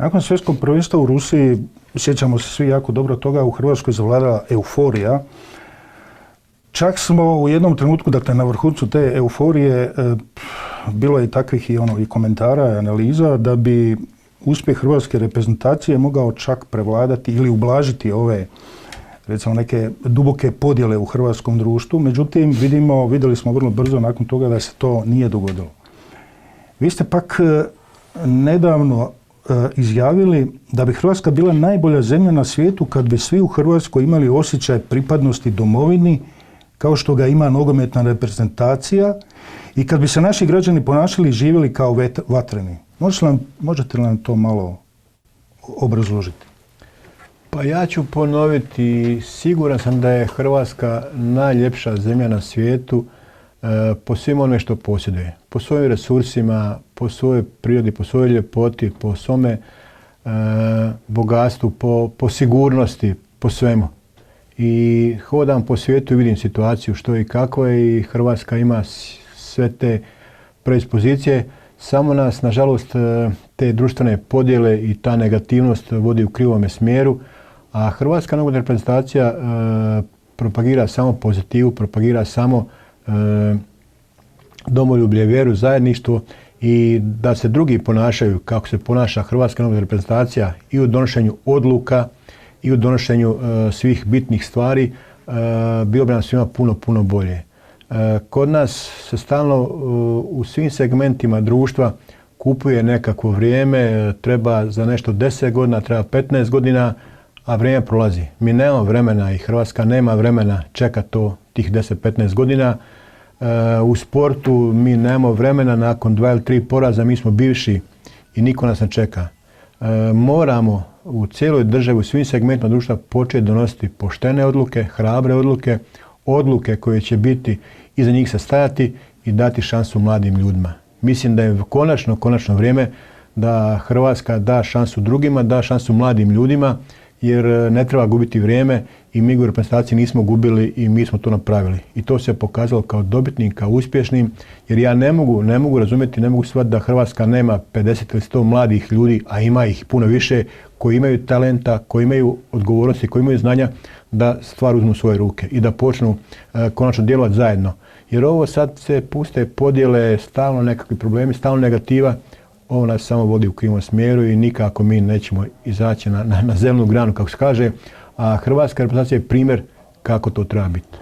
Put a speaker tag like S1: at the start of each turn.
S1: Nakon svjetskog prvenstva u Rusiji, sjećamo se svi jako dobro toga, u Hrvatskoj zavladala euforija. Čak smo u jednom trenutku, dakle na vrhuncu te euforije, bilo je takvih i komentara i analiza da bi uspjeh hrvatske reprezentacije mogao čak prevladati ili ublažiti ove, recimo, neke duboke podjele u hrvatskom društvu. Međutim, vidjeli smo vrlo brzo nakon toga da se to nije dogodilo. Vi ste pak nedavno izjavili da bi Hrvatska bila najbolja zemlja na svijetu kad bi svi u Hrvatskoj imali osjećaj pripadnosti domovini kao što ga ima nogometna reprezentacija i kad bi se naši građani ponašali i živjeli kao vatreni. Možete li nam to malo obrazložiti?
S2: Pa ja ću ponoviti, siguran sam da je Hrvatska najljepša zemlja na svijetu po svim onome što posjeduje. Po svojim resursima, po svojoj prirodi, po svojoj ljepoti, po svome bogatstvu, po sigurnosti, po svemu. I hodam po svijetu i vidim situaciju što i kako je i Hrvatska ima sve te predispozicije. Samo nas, nažalost, te društvene podjele i ta negativnost vodi u krivome smjeru, a Hrvatska nogometna reprezentacija propagira samo pozitivu, propagira samo domoljublje, vjeru, zajedništvo i da se drugi ponašaju kako se ponaša Hrvatska nogometna reprezentacija i u donošenju odluka i u donošenju svih bitnih stvari, bilo bi nam svima puno bolje. Kod nas se stalno u svim segmentima društva kupuje nekakvo vrijeme, treba za nešto 10 godina, treba 15 godina, a vrijeme prolazi. Mi nemamo vremena i Hrvatska nema vremena čekati to tih 10-15 godina. U sportu mi nemamo vremena, nakon 2 ili 3 poraza mi smo bivši i niko nas ne čeka. Moramo u cijeloj državi, u svim segmentima društva početi donositi poštene odluke, hrabre odluke, odluke koje će biti iza njih se stajati i dati šansu mladim ljudima. Mislim da je konačno vrijeme da Hrvatska da šansu drugima, da šansu mladim ljudima, jer ne treba gubiti vrijeme i mi u reprezentaciji nismo gubili i mi smo to napravili. I to se pokazalo kao dobitnim, kao uspješnim, jer ja ne mogu razumjeti, ne mogu shvatiti da Hrvatska nema 50 ili 100 mladih ljudi, a ima ih puno više, koji imaju talenta, koji imaju odgovornosti, koji imaju znanja da stvar uzmu u svoje ruke i da počnu konačno djelovati zajedno. Jer ovo sad se puste podjele, stalno nekakvi problemi, stalno negativa, ovo nas samo vodi u krivom smjeru i nikako mi nećemo izaći na zelenu granu, kako se kaže, a Hrvatska reprezentacija je primjer kako to treba biti.